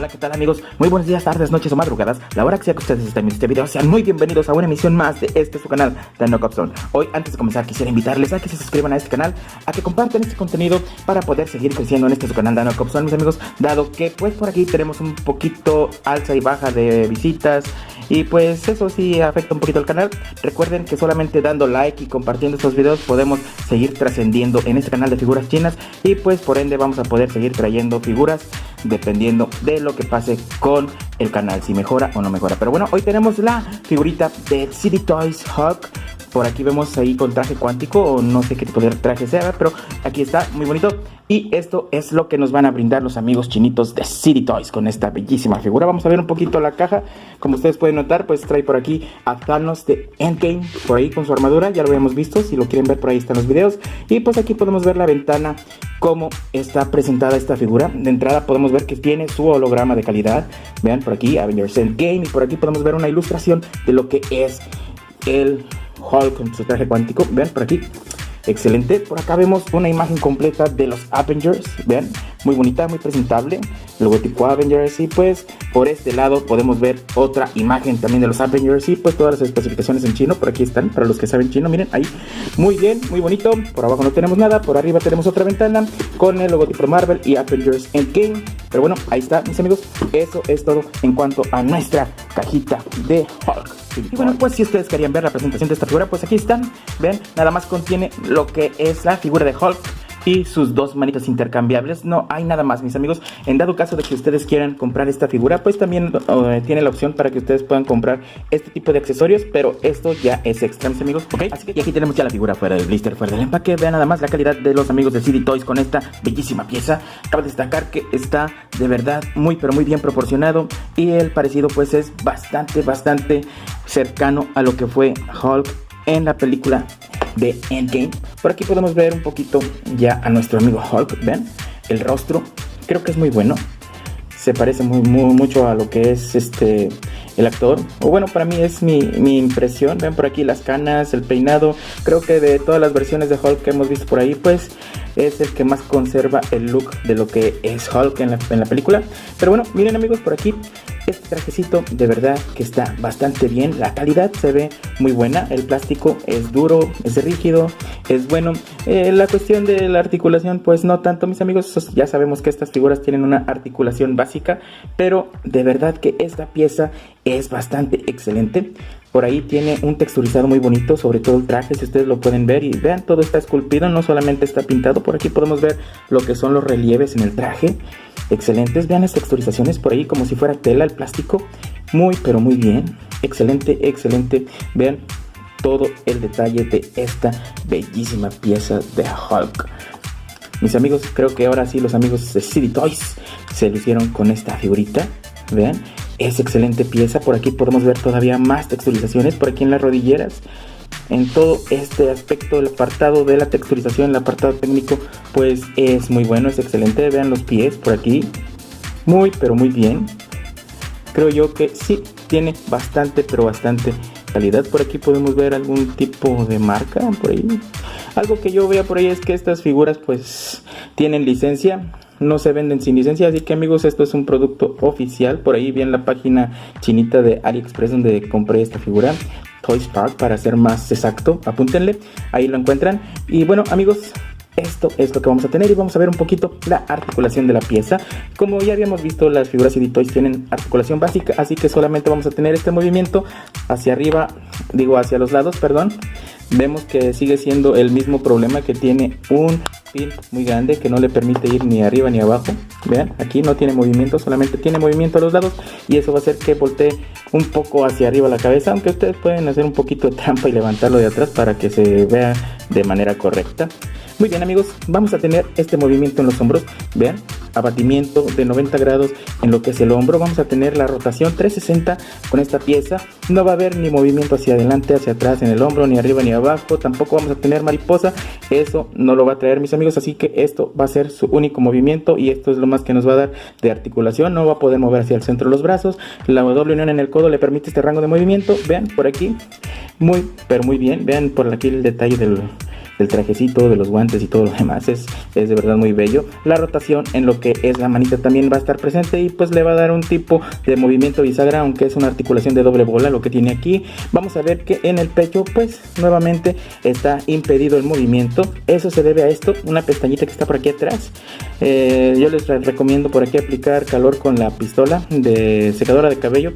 Hola, ¿qué tal amigos? Muy buenos días, tardes, noches o madrugadas. La hora que sea que ustedes estén viendo este video, sean muy bienvenidos a una emisión más de su canal de Knock Zone. Hoy, antes de comenzar, quisiera invitarles a que se suscriban a este canal, a que compartan este contenido para poder seguir creciendo en su canal de Knock Zone, mis amigos, dado que pues por aquí tenemos un poquito alza y baja de visitas y pues eso sí afecta un poquito al canal. Recuerden que solamente dando like y compartiendo estos videos podemos seguir trascendiendo en este canal de figuras chinas y pues por ende vamos a poder seguir trayendo figuras dependiendo de lo que pase con el canal, si mejora o no mejora. Pero bueno, hoy tenemos la figurita de City Toys Hulk. Por aquí vemos ahí con traje cuántico, o no sé qué tipo de traje sea, pero aquí está, muy bonito. Y esto es lo que nos van a brindar los amigos chinitos de City Toys con esta bellísima figura. Vamos a ver un poquito la caja. Como ustedes pueden notar, pues trae por aquí a Thanos de Endgame, por ahí con su armadura, ya lo habíamos visto. Si lo quieren ver, por ahí están los videos. Y pues aquí podemos ver la ventana, cómo está presentada esta figura. De entrada podemos ver que tiene su holograma de calidad. Vean por aquí, Avengers Endgame. Y por aquí podemos ver una ilustración de lo que es el Hulk con su traje cuántico. Vean por aquí, excelente. Por acá vemos una imagen completa de los Avengers. Vean, muy bonita, muy presentable, logotipo Avengers. Y pues por este lado podemos ver otra imagen también de los Avengers y pues todas las especificaciones en chino. Por aquí están, para los que saben chino, miren ahí, muy bien, muy bonito. Por abajo no tenemos nada, por arriba tenemos otra ventana con el logotipo Marvel y Avengers Endgame. Pero bueno, ahí está, mis amigos, eso es todo en cuanto a nuestra cajita de Hulk. Y bueno, pues si ustedes querían ver la presentación de esta figura, pues aquí están. Ven, nada más contiene lo que es la figura de Hulk y sus dos manitas intercambiables. No hay nada más, mis amigos. En dado caso de que ustedes quieran comprar esta figura, pues también tiene la opción para que ustedes puedan comprar este tipo de accesorios, pero esto ya es extra, mis amigos, ¿ok? Así que y aquí tenemos ya la figura fuera del blister, fuera del empaque. Vean nada más la calidad de los amigos de City Toys con esta bellísima pieza. Cabe destacar que está de verdad muy pero muy bien proporcionado y el parecido pues es bastante cercano a lo que fue Hulk en la película de Endgame. Por aquí podemos ver un poquito ya a nuestro amigo Hulk. Ven, el rostro creo que es muy bueno, se parece mucho a lo que es el actor, o bueno, para mí es mi impresión. Ven por aquí las canas, el peinado. Creo que de todas las versiones de Hulk que hemos visto por ahí, pues es el que más conserva el look de lo que es Hulk en la película. Pero bueno, miren amigos, por aquí este trajecito de verdad que está bastante bien. La calidad se ve muy buena, el plástico es duro, es rígido, es bueno. La cuestión de la articulación pues no tanto, mis amigos. Ya sabemos que estas figuras tienen una articulación básica, pero de verdad que esta pieza es bastante excelente. Por ahí tiene un texturizado muy bonito, sobre todo el traje, si ustedes lo pueden ver. Y vean, todo está esculpido, no solamente está pintado. Por aquí podemos ver lo que son los relieves en el traje, excelentes. Vean las texturizaciones por ahí como si fuera tela el plástico, muy pero muy bien, excelente. Vean todo el detalle de esta bellísima pieza de Hulk. Mis amigos, creo que ahora sí los amigos de City Toys se lucieron con esta figurita. Vean, es excelente pieza. Por aquí podemos ver todavía más texturizaciones por aquí en las rodilleras. En todo este aspecto, el apartado de la texturización, el apartado técnico, pues es muy bueno, es excelente. Vean los pies por aquí, muy pero muy bien. Creo yo que sí tiene bastante calidad. Por aquí podemos ver algún tipo de marca por ahí. Algo que yo vea por ahí es que estas figuras pues tienen licencia, no se venden sin licencia, así que amigos, esto es un producto oficial. Por ahí bien la página chinita de AliExpress donde compré esta figura, Toys Park para ser más exacto, apúntenle, ahí lo encuentran. Y bueno amigos, esto es lo que vamos a tener y vamos a ver un poquito la articulación de la pieza. Como ya habíamos visto, las figuras City Toys tienen articulación básica, así que solamente vamos a tener este movimiento hacia arriba, hacia los lados, perdón. Vemos que sigue siendo el mismo problema, que tiene un pin muy grande que no le permite ir ni arriba ni abajo. Vean, aquí no tiene movimiento, solamente tiene movimiento a los lados y eso va a hacer que voltee un poco hacia arriba la cabeza, aunque ustedes pueden hacer un poquito de trampa y levantarlo de atrás para que se vea de manera correcta. Muy bien amigos, vamos a tener este movimiento en los hombros. Vean, abatimiento de 90 grados en lo que es el hombro. Vamos a tener la rotación 360 con esta pieza. No va a haber ni movimiento hacia adelante, hacia atrás en el hombro, ni arriba ni abajo. Tampoco vamos a tener mariposa, eso no lo va a traer, mis amigos. Así que esto va a ser su único movimiento y esto es lo más que nos va a dar de articulación. No va a poder mover hacia el centro de los brazos. La doble unión en el codo le permite este rango de movimiento. Vean por aquí, muy pero muy bien. Vean por aquí el detalle del del trajecito, de los guantes y todo lo demás. Es de verdad muy bello. La rotación en lo que es la manita también va a estar presente y pues le va a dar un tipo de movimiento bisagra, aunque es una articulación de doble bola lo que tiene aquí. Vamos a ver que en el pecho pues nuevamente está impedido el movimiento. Eso se debe a esto, una pestañita que está por aquí atrás. Yo les recomiendo por aquí aplicar calor con la pistola de secadora de cabello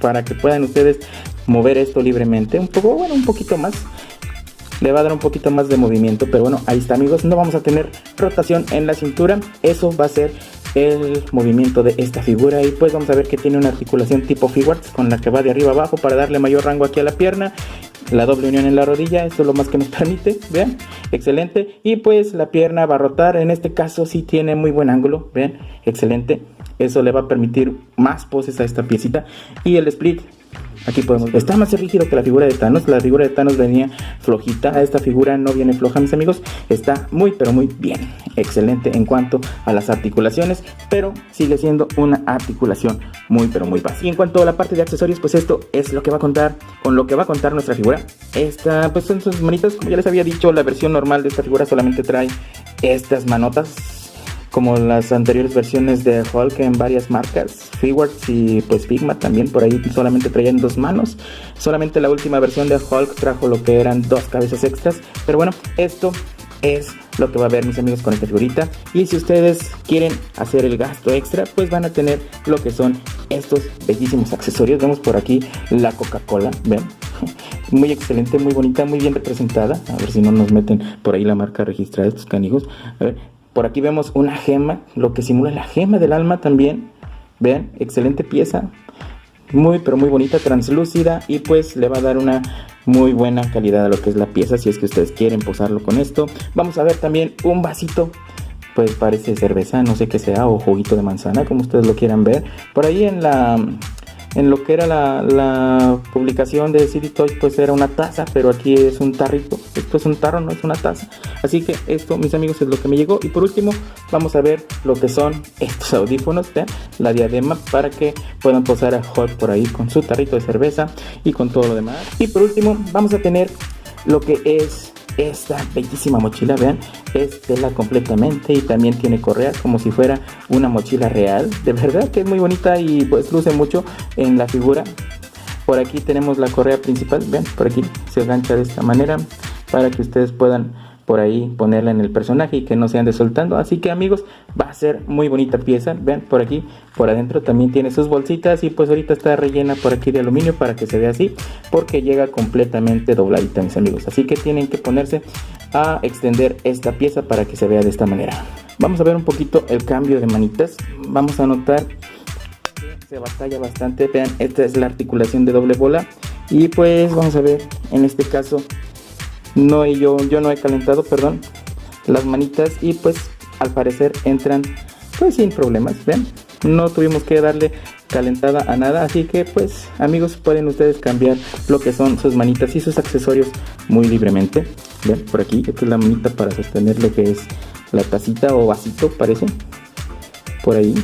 para que puedan ustedes mover esto libremente, un poquito más. Le va a dar un poquito más de movimiento, pero bueno, ahí está, amigos. No vamos a tener rotación en la cintura. Eso va a ser el movimiento de esta figura. Y pues vamos a ver que tiene una articulación tipo figuarts con la que va de arriba abajo para darle mayor rango aquí a la pierna. La doble unión en la rodilla, esto es lo más que nos permite, vean, excelente. Y pues la pierna va a rotar, en este caso sí tiene muy buen ángulo, vean, excelente. Eso le va a permitir más poses a esta piecita. Y el split, aquí podemos ver, está más rígido que la figura de Thanos. La figura de Thanos venía flojita, esta figura no viene floja, mis amigos. Está muy pero muy bien, excelente en cuanto a las articulaciones, pero sigue siendo una articulación muy pero muy básica. Y en cuanto a la parte de accesorios, pues esto es lo que va a contar, con lo que va a contar nuestra figura. Esta pues son sus manitas, como ya les había dicho, la versión normal de esta figura solamente trae estas manotas, como las anteriores versiones de Hulk en varias marcas, Figuarts y pues Figma también por ahí solamente traían 2 manos. Solamente la última versión de Hulk trajo lo que eran 2 cabezas extras. Pero bueno, esto es lo que va a ver, mis amigos, con esta figurita. Y si ustedes quieren hacer el gasto extra, pues van a tener lo que son estos bellísimos accesorios. Vemos por aquí la Coca-Cola, ven, muy excelente, muy bonita, muy bien representada. A ver si no nos meten por ahí la marca registrada de estos canijos. A ver, por aquí vemos una gema, lo que simula la gema del alma también. Vean, excelente pieza, muy pero muy bonita, translúcida, y pues le va a dar una muy buena calidad a lo que es la pieza si es que ustedes quieren posarlo con esto. Vamos a ver también un vasito, pues parece cerveza, no sé qué sea, o juguito de manzana, como ustedes lo quieran ver. Por ahí en lo que era la publicación de CD Toys, pues era una taza, pero aquí es un tarrito. Esto es un tarro, no es una taza. Así que esto, mis amigos, es lo que me llegó. Y por último, vamos a ver lo que son estos audífonos, ¿vean? La diadema, para que puedan posar a Hulk por ahí con su tarrito de cerveza y con todo lo demás. Y por último, vamos a tener lo que es esta bellísima mochila, vean, es tela completamente y también tiene correa como si fuera una mochila real. De verdad que es muy bonita y pues luce mucho en la figura. Por aquí tenemos la correa principal, vean, por aquí se engancha de esta manera para que ustedes puedan por ahí ponerla en el personaje y que no se ande soltando. Así que, amigos, va a ser muy bonita pieza. Vean, por aquí, por adentro también tiene sus bolsitas y pues ahorita está rellena por aquí de aluminio para que se vea así, porque llega completamente dobladita, mis amigos. Así que tienen que ponerse a extender esta pieza para que se vea de esta manera. Vamos a ver un poquito el cambio de manitas. Vamos a notar que se batalla bastante. Vean, esta es la articulación de doble bola y pues vamos a ver en este caso. Yo no he calentado, perdón, las manitas y pues al parecer entran pues sin problemas, ¿ven? No tuvimos que darle calentada a nada, así que pues, amigos, pueden ustedes cambiar lo que son sus manitas y sus accesorios muy libremente. Ven, por aquí, esta es la manita para sostener lo que es la tacita o vasito, parece, por ahí.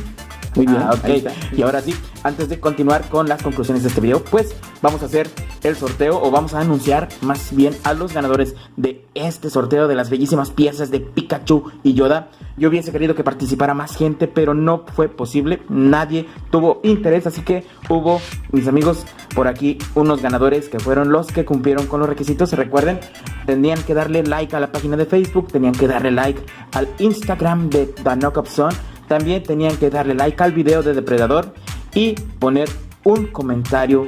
Muy bien, ok. Y ahora sí, antes de continuar con las conclusiones de este video, pues vamos a hacer el sorteo, o vamos a anunciar más bien a los ganadores de este sorteo de las bellísimas piezas de Pikachu y Yoda. Yo hubiese querido que participara más gente, pero no fue posible, nadie tuvo interés, así que hubo, mis amigos, por aquí unos ganadores que fueron los que cumplieron con los requisitos. Recuerden, tenían que darle like a la página de Facebook, tenían que darle like al Instagram de The Knockout Zone, también tenían que darle like al video de Depredador y poner un comentario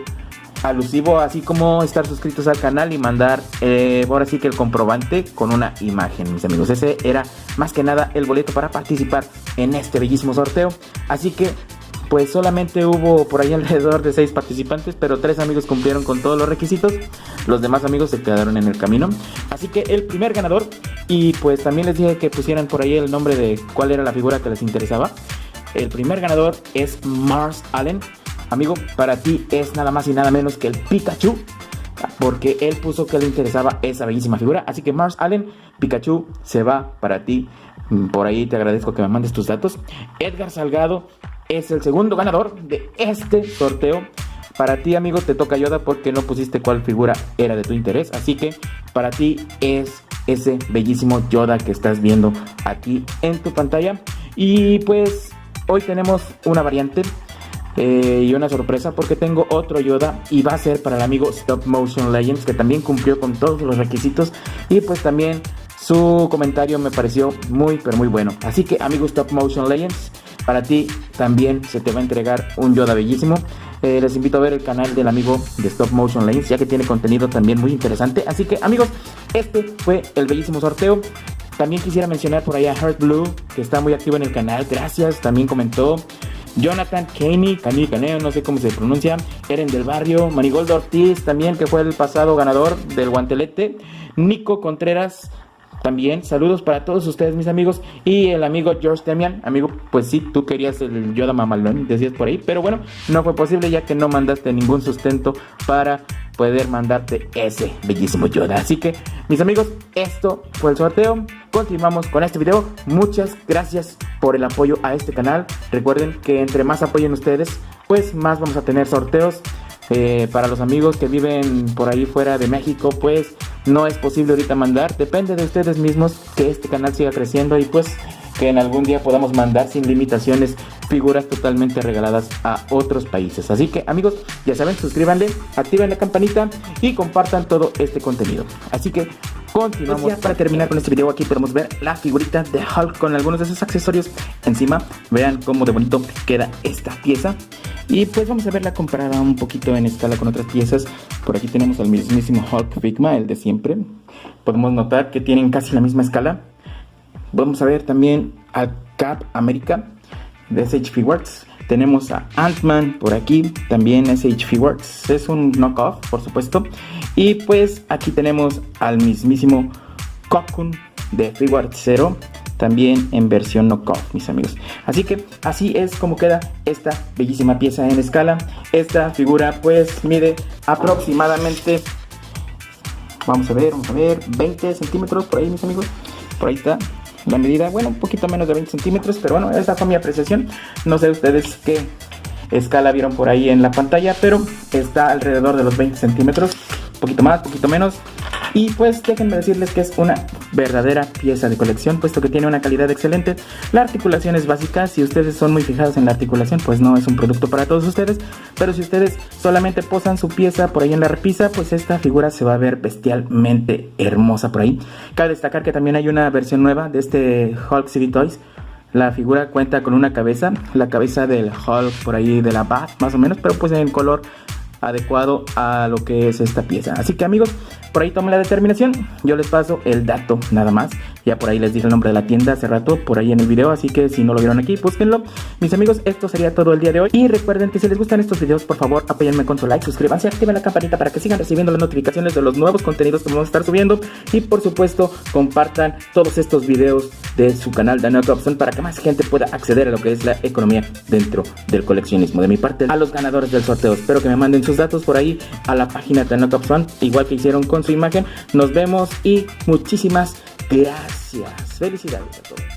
alusivo, así como estar suscritos al canal y mandar ahora sí que el comprobante con una imagen, mis amigos. Ese era más que nada el boleto para participar en este bellísimo sorteo. Así que pues solamente hubo por ahí alrededor de 6 participantes, pero 3 amigos cumplieron con todos los requisitos. Los demás amigos se quedaron en el camino. Así que el primer ganador, y pues también les dije que pusieran por ahí el nombre de cuál era la figura que les interesaba. El primer ganador es Mars Allen. Amigo, para ti es nada más y nada menos que el Pikachu, porque él puso que le interesaba esa bellísima figura. Así que Mars Allen, Pikachu se va para ti. Por ahí te agradezco que me mandes tus datos. Edgar Salgado es el segundo ganador de este sorteo. Para ti, amigo, te toca Yoda porque no pusiste cuál figura era de tu interés. Así que para ti es ese bellísimo Yoda que estás viendo aquí en tu pantalla. Y pues hoy tenemos una variante y una sorpresa, porque tengo otro Yoda y va a ser para el amigo Stop Motion Legends, que también cumplió con todos los requisitos, y pues también su comentario me pareció muy pero muy bueno. Así que amigo Stop Motion Legends, para ti también se te va a entregar un Yoda bellísimo. Les invito a ver el canal del amigo de Stop Motion Legends, ya que tiene contenido también muy interesante. Así que amigos, este fue el bellísimo sorteo. También quisiera mencionar por ahí a Heart Blue, que está muy activo en el canal, gracias. También comentó Jonathan Caneo, no sé cómo se pronuncia, Eren del Barrio, Manigoldo Ortiz también, que fue el pasado ganador del guantelete, Nico Contreras también, saludos para todos ustedes, mis amigos. Y el amigo George Damian, amigo, pues sí, tú querías el Yoda mamalón, decías por ahí, pero bueno, no fue posible ya que no mandaste ningún sustento para poder mandarte ese bellísimo Yoda. Así que, mis amigos, esto fue el sorteo. Continuamos con este video. Muchas gracias por el apoyo a este canal. Recuerden que entre más apoyen ustedes, pues más vamos a tener sorteos. Para los amigos que viven por ahí fuera de México, pues no es posible ahorita mandar. Depende de ustedes mismos que este canal siga creciendo y pues que en algún día podamos mandar sin limitaciones figuras totalmente regaladas a otros países. Así que amigos, ya saben, suscríbanle, activen la campanita y compartan todo este contenido. Así que continuamos. Pues ya para terminar con este video, aquí podemos ver la figurita de Hulk con algunos de sus accesorios encima. Vean cómo de bonito queda esta pieza. Y pues vamos a verla comparada un poquito en escala con otras piezas. Por aquí tenemos al mismísimo Hulk Figma, el de siempre. Podemos notar que tienen casi la misma escala. Vamos a ver también al Cap America de SH Figuarts. Tenemos a Ant-Man por aquí, también SH Figuarts. Es un knockoff, por supuesto. Y pues aquí tenemos al mismísimo Cocoon de Figuarts Zero, también en versión knockoff, mis amigos. Así que así es como queda esta bellísima pieza en escala. Esta figura pues mide aproximadamente, vamos a ver, 20 centímetros por ahí, mis amigos. Por ahí está la medida, bueno, un poquito menos de 20 centímetros, pero bueno, esta fue mi apreciación. No sé ustedes qué escala vieron por ahí en la pantalla, pero está alrededor de los 20 centímetros, un poquito más, un poquito menos. Y pues déjenme decirles que es una verdadera pieza de colección, puesto que tiene una calidad excelente. La articulación es básica. Si ustedes son muy fijados en la articulación, pues no es un producto para todos ustedes. Pero si ustedes solamente posan su pieza por ahí en la repisa, pues esta figura se va a ver bestialmente hermosa por ahí. Cabe destacar que también hay una versión nueva de este Hulk City Toys. La figura cuenta con una cabeza, la cabeza del Hulk por ahí de la Bat, más o menos, pero pues en color adecuado a lo que es esta pieza. Así que amigos, por ahí tomen la determinación. Yo les paso el dato nada más. Ya por ahí les dije el nombre de la tienda hace rato por ahí en el video, así que si no lo vieron aquí, búsquenlo. Mis amigos, esto sería todo el día de hoy. Y recuerden que si les gustan estos videos, por favor apóyenme con su like, suscríbanse, activen la campanita para que sigan recibiendo las notificaciones de los nuevos contenidos que vamos a estar subiendo. Y por supuesto, compartan todos estos videos de su canal de Knock Option para que más gente pueda acceder a lo que es la economía dentro del coleccionismo. De mi parte, a los ganadores del sorteo, espero que me manden sus datos por ahí a la página de Knock Option, igual que hicieron con su imagen. Nos vemos y muchísimas gracias. Felicidades a todos.